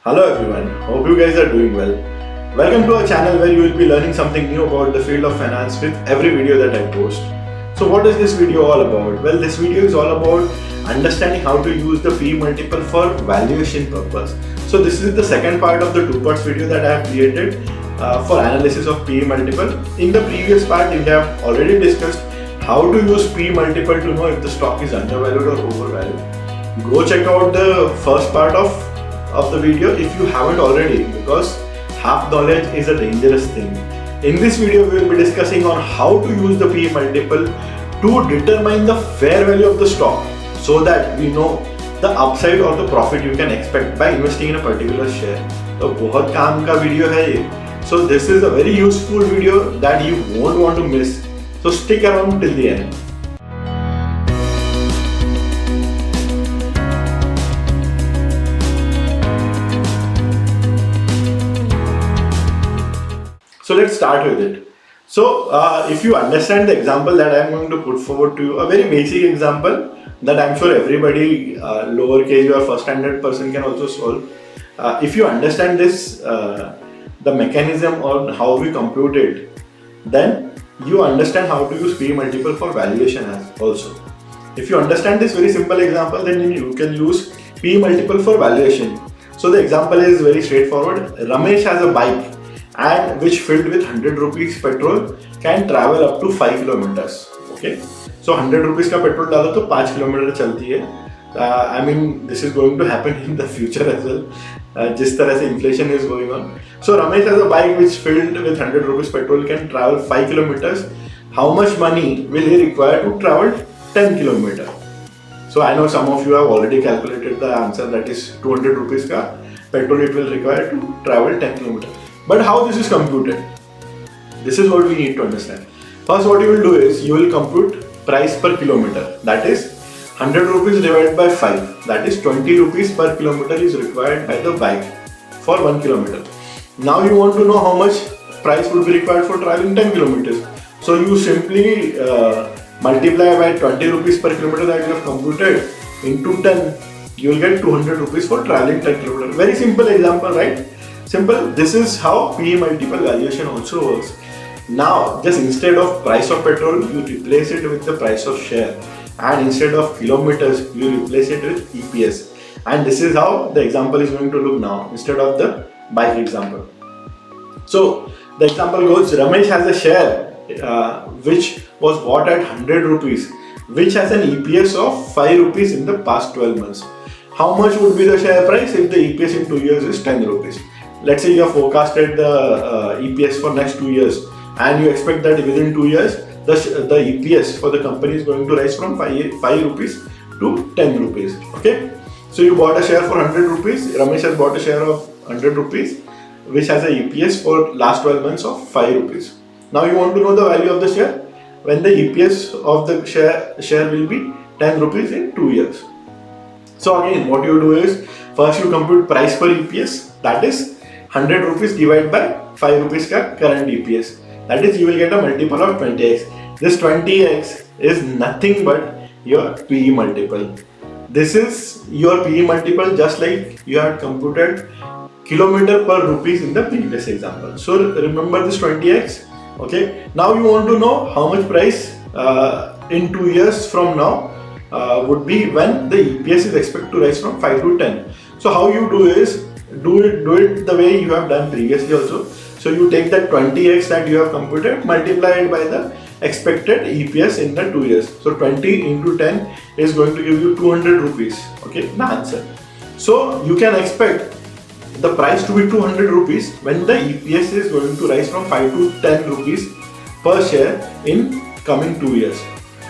Hello everyone, hope you guys are doing well. Welcome to our channel where you will be learning something new about the field of finance with every video that I post. So what is this video all about? Well, this video is all about understanding how to use the PE multiple for valuation purpose. So this is the second part of the two parts video that I have created for analysis of PE multiple. In the previous part, we have already discussed how to use PE multiple to know if the stock is undervalued or overvalued. Go check out the first part of the video if you haven't already, because half knowledge is a dangerous thing. In this video we will be discussing on how to use the PE multiple to determine the fair value of the stock so that we know the upside or the profit you can expect by investing in a particular share. तो बहुत काम का video है ये. So this is a very useful video that you won't want to miss. So stick around till the end. So let's start with it. So if you understand the example that I am going to put forward to you, a very basic example that I am sure everybody lowercase or first standard person can also solve. If you understand this, the mechanism on how we compute it, then you understand how to use PE multiple for valuation as also. If you understand this very simple example, then you can use PE multiple for valuation. So the example is very straightforward. Ramesh has a bike and which filled with 100 rupees petrol can travel up to 5 kilometers. Okay, so 100 rupees का petrol डालो तो 5 kilometre चलती है. I mean, this is going to happen in the future as well. जिस तरह से inflation is going on. So Ramesh has a bike which filled with 100 rupees petrol can travel 5 kilometers. How much money will he require to travel 10 kilometers? So I know some of you have already calculated the answer, that is 200 rupees का petrol it will require to travel 10 kilometers. But how this is computed? This is what we need to understand. First, what you will do is you will compute price per kilometer. That is 100 rupees divided by 5. That is 20 rupees per kilometer is required by the bike for 1 kilometer. Now you want to know how much price would be required for traveling 10 kilometers. So you simply multiply by 20 rupees per kilometer that you have computed into 10. You will get 200 rupees for traveling 10 kilometers. Very simple example, right? Simple. This is how PE multiple valuation also works. Now, just instead of price of petrol, you replace it with the price of share, and instead of kilometers, you replace it with EPS. And this is how the example is going to look now, instead of the bike example. So the example goes: Ramesh has a share which was bought at 100 rupees, which has an EPS of 5 rupees in the past 12 months. How much would be the share price if the EPS in 2 years is 10 rupees? Let's say you have forecasted the EPS for next 2 years, and you expect that within 2 years the EPS for the company is going to rise from 5 rupees to 10 rupees. Okay, so you bought a share for 100 rupees. Ramesh has bought a share of 100 rupees which has a EPS for last 12 months of 5 rupees. Now you want to know the value of the share when the EPS of the share will be 10 rupees in 2 years. So again, what you do is first you compute price per EPS, that is 100 rupees divided by 5 rupees ka current EPS. That is, you will get a multiple of 20x. This 20x is nothing but your PE multiple. This is your PE multiple, just like you had computed kilometer per rupees in the previous example. So remember this 20x. Okay. Now you want to know how much price in 2 years from now would be when the EPS is expected to rise from 5 to 10. So how you do is do it the way you have done previously also. So you take that 20x that you have computed, multiply it by the expected EPS in the 2 years. So 20 into 10 is going to give you 200 rupees. Okay, the answer. So you can expect the price to be 200 rupees when the EPS is going to rise from 5 to 10 rupees per share in coming 2 years.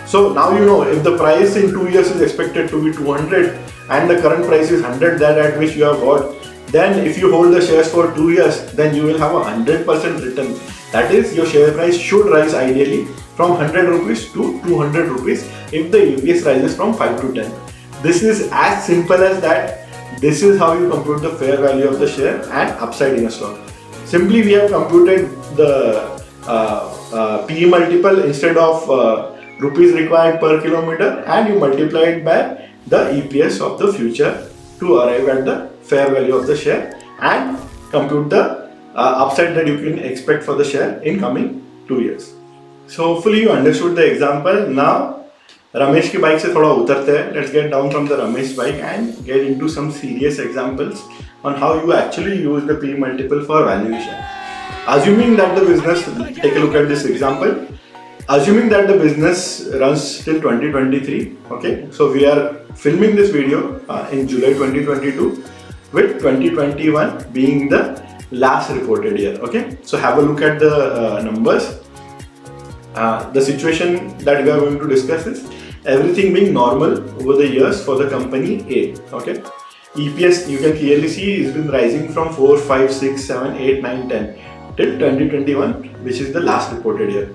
So now you know if the price in 2 years is expected to be 200 and the current price is 100 that at which you have bought, then if you hold the shares for 2 years, then you will have a 100% return. That is, your share price should rise ideally from 100 rupees to 200 rupees if the EPS rises from 5 to 10. This is as simple as that. This is how you compute the fair value of the share and upside in a stock. Simply we have computed the PE multiple instead of rupees required per kilometer, and you multiply it by the EPS of the future to arrive at the fair value of the share, and compute the upside that you can expect for the share in coming 2 years. So hopefully you understood the example. Now Ramesh की bike से थोड़ा उतरते हैं. Let's get down from the Ramesh bike and get into some serious examples on how you actually use the P multiple for valuation. Assuming that the business, take a look at this example. Assuming that the business runs till 2023, okay? So we are filming this video in July 2022 with 2021 being the last reported year, okay? So have a look at the numbers. The situation that we are going to discuss is everything being normal over the years for the company A, okay? EPS, you can clearly see, has been rising from 4, 5, 6, 7, 8, 9, 10 till 2021, which is the last reported year.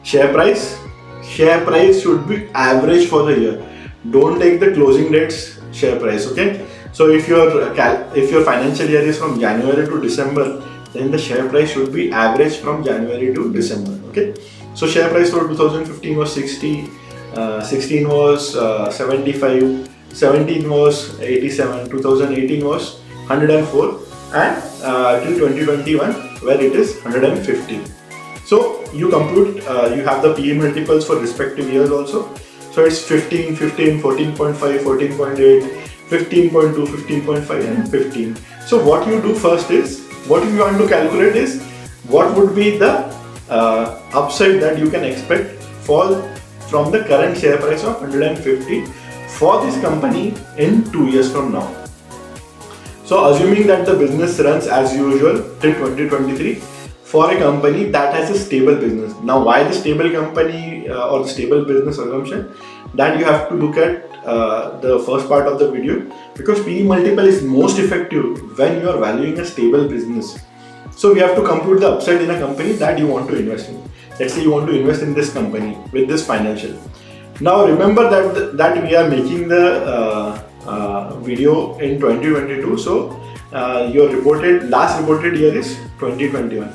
Share price should be average for the year. Don't take the closing dates share price, okay? So if your financial year is from January to December, then the share price should be average from January to December, okay? So share price for 2015 was 60, 16 was 75, 17 was 87, 2018 was 104, and till 2021 where it is 150. So you compute, you have the PE multiples for respective years also. So it's 15, 15, 14.5, 14.8, 15.2, 15.5 and 15. So what you do first is, what you want to calculate is what would be the upside that you can expect from the current share price of 150 for this company in 2 years from now. So assuming that the business runs as usual till 2023 for a company that has a stable business. Now why the stable company or the stable business assumption? That you have to look at the first part of the video, because PE multiple is most effective when you are valuing a stable business. So we have to compute the upside in a company that you want to invest in. Let's say you want to invest in this company with this financial. Now remember that we are making the video in 2022. So your last reported year is 2021.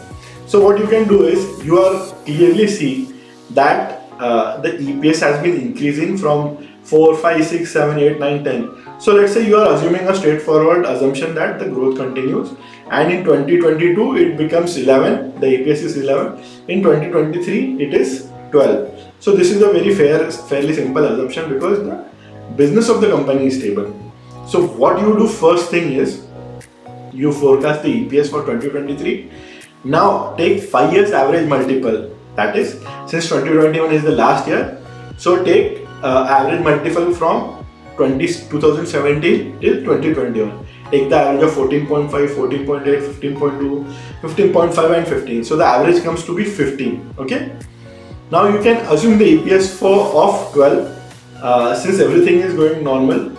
So what you can do is, you are clearly see that the EPS has been increasing from 4, 5, 6, 7, 8, 9, 10. So let's say you are assuming a straightforward assumption that the growth continues, and in 2022 it becomes 11, the EPS is 11, in 2023 it is 12. So this is a fairly simple assumption because the business of the company is stable. So what you do first thing is, you forecast the EPS for 2023. Now take 5 years average multiple, that is, since 2021 is the last year, so take average multiple from 2017 till 2021. Take the average of 14.5, 14.8, 15.2, 15.5 and 15. So the average comes to be 15, okay? Now you can assume the EPS of 12 since everything is going normal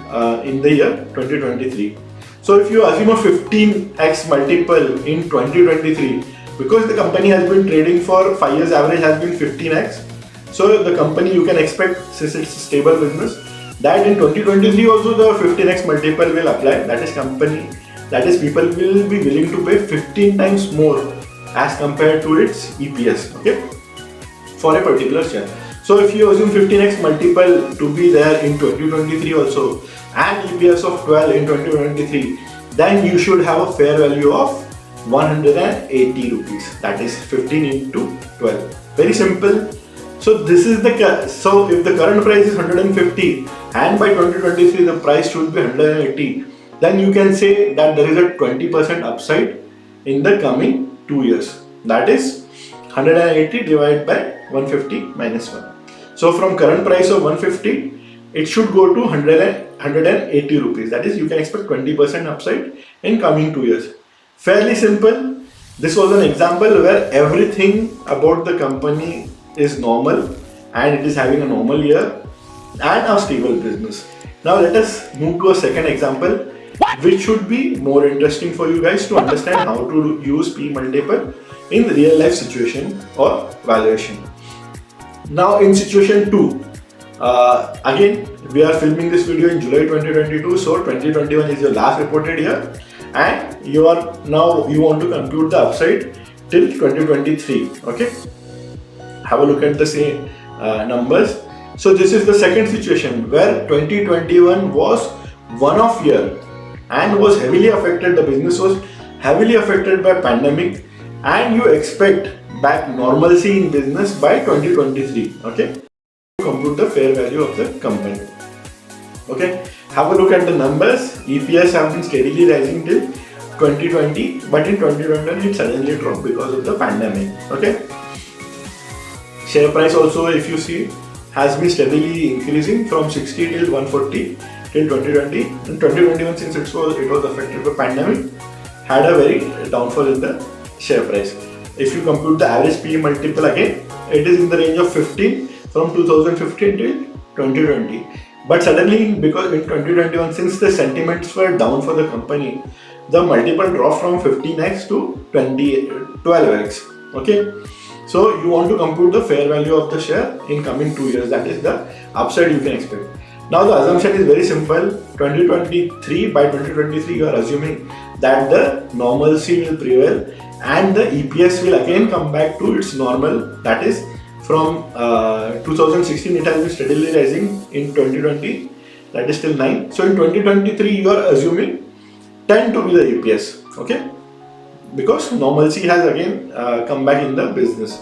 in the year 2023. So if you assume a 15x multiple in 2023, because the company has been trading for 5 years, average has been 15x. So the company, you can expect, since it's a stable business, that in 2023 also the 15x multiple will apply. That is people will be willing to pay 15 times more as compared to its EPS, okay, for a particular share. So if you assume 15x multiple to be there in 2023 also, and EPS of 12 in 2023, then you should have a fair value of 180 rupees. That is 15 into 12. Very simple. So this is so if the current price is 150 and by 2023 the price should be 180, then you can say that there is a 20% upside in the coming 2 years. That is 180 divided by 150 minus 1. So from current price of 150, it should go to 180 rupees. That is, you can expect 20% upside in coming 2 years. Fairly simple. This was an example where everything about the company is normal and it is having a normal year and a stable business. Now let us move to a second example, which should be more interesting for you guys to understand how to use P multiple in real life situation or valuation. Now in situation 2, again we are filming this video in July 2022, so 2021 is your last reported year, and you want to compute the upside till 2023. Okay, have a look at the same numbers. So this is the second situation where 2021 was one-off year and was heavily affected. The business was heavily affected by pandemic, and you expect back normalcy in business by 2023. Okay, compute the fair value of the company. Okay, have a look at the numbers. EPS have been steadily rising till 2020, but in 2021 it suddenly dropped because of the pandemic. Okay, share price also, if you see, has been steadily increasing from 60 till 140 till 2020. In 2021, since it was affected by pandemic, had a very downfall in the share price. If you compute the average PE multiple again, it is in the range of 15 from 2015 till 2020. But suddenly, because in 2021, since the sentiments were down for the company, the multiple dropped from 15x to 12x. Okay, so you want to compute the fair value of the share in coming 2 years. That is the upside you can expect. Now the assumption is very simple. 2023, by 2023 you are assuming that the normalcy will prevail and the EPS will again come back to its normal. That is, from 2016 it has been steadily rising. In 2020, that is still 9. So in 2023 you are assuming 10 to be the EPS. Okay, because normalcy has again come back in the business.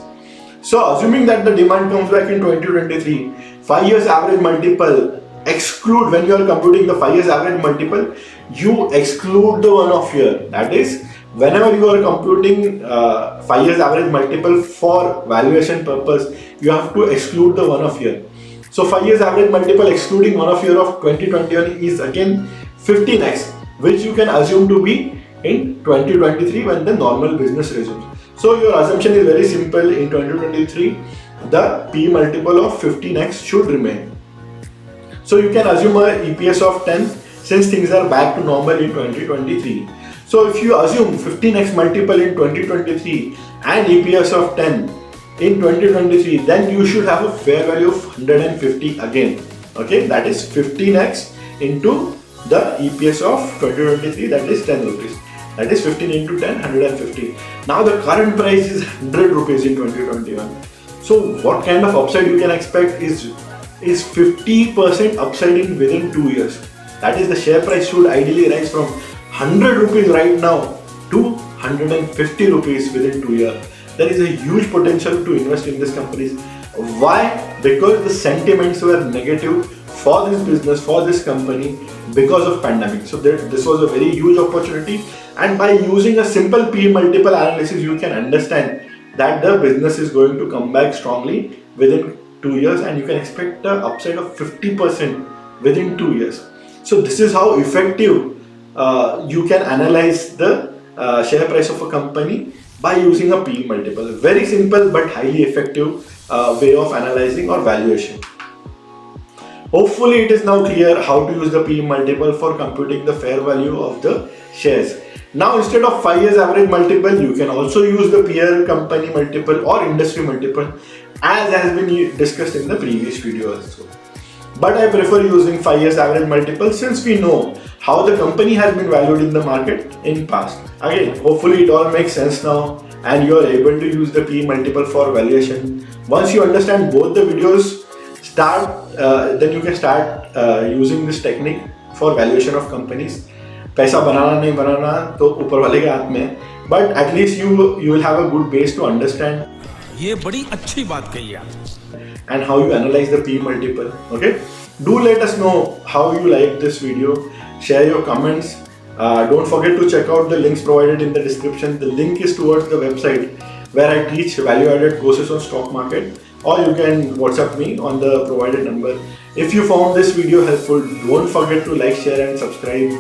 So assuming that the demand comes back in 2023, 5 years average multiple, exclude, when you are computing the 5 years average multiple, you exclude the one-off year. That is, whenever you are computing 5 years average multiple for valuation purpose, you have to exclude the one-off year. So 5 years average multiple excluding one-off year of 2021 is again 15x, which you can assume to be in 2023 when the normal business resumes. So your assumption is very simple. In 2023, the P multiple of 15x should remain. So you can assume a EPS of 10 since things are back to normal in 2023. So if you assume 15x multiple in 2023 and EPS of 10 in 2023, then you should have a fair value of 150 again. Okay, that is 15x into the EPS of 2023, that is 10 rupees. That is 15 into 10, 150. Now the current price is 100 rupees in 2021. So what kind of upside you can expect is 50% upsiding within 2 years. That is, the share price should ideally rise from 100 rupees right now to 150 rupees within 2 years. There is a huge potential to invest in these companies. Why? Because the sentiments were negative for this business, for this company, because of pandemic. So this was a very huge opportunity, and by using a simple P multiple analysis, you can understand that the business is going to come back strongly within 2 years, and you can expect an upside of 50% within 2 years. So this is how effective you can analyze the share price of a company by using a P multiple. Very simple but highly effective way of analyzing or valuation. Hopefully it is now clear how to use the P multiple for computing the fair value of the shares. Now instead of 5 years average multiple, you can also use the peer company multiple or industry multiple, as has been discussed in the previous video also. But I prefer using 5 years average multiple since we know how the company has been valued in the market in past. Again, hopefully it all makes sense now and you are able to use the P multiple for valuation. Once you understand both the videos, then you can start using this technique for valuation of companies. पैसा बनाना नहीं बनाना तो ऊपर वाले के हाथ में है, but at least you will have a good base to understand. ये बड़ी अच्छी बात कही आप. And how you analyze the P multiple. Okay, do let us know how you like this video. Share your comments. Don't forget to check out the links provided in the description. The link is towards the website where I teach value-added courses on stock market, or you can WhatsApp me on the provided number. If you found this video helpful, don't forget to like, share and subscribe.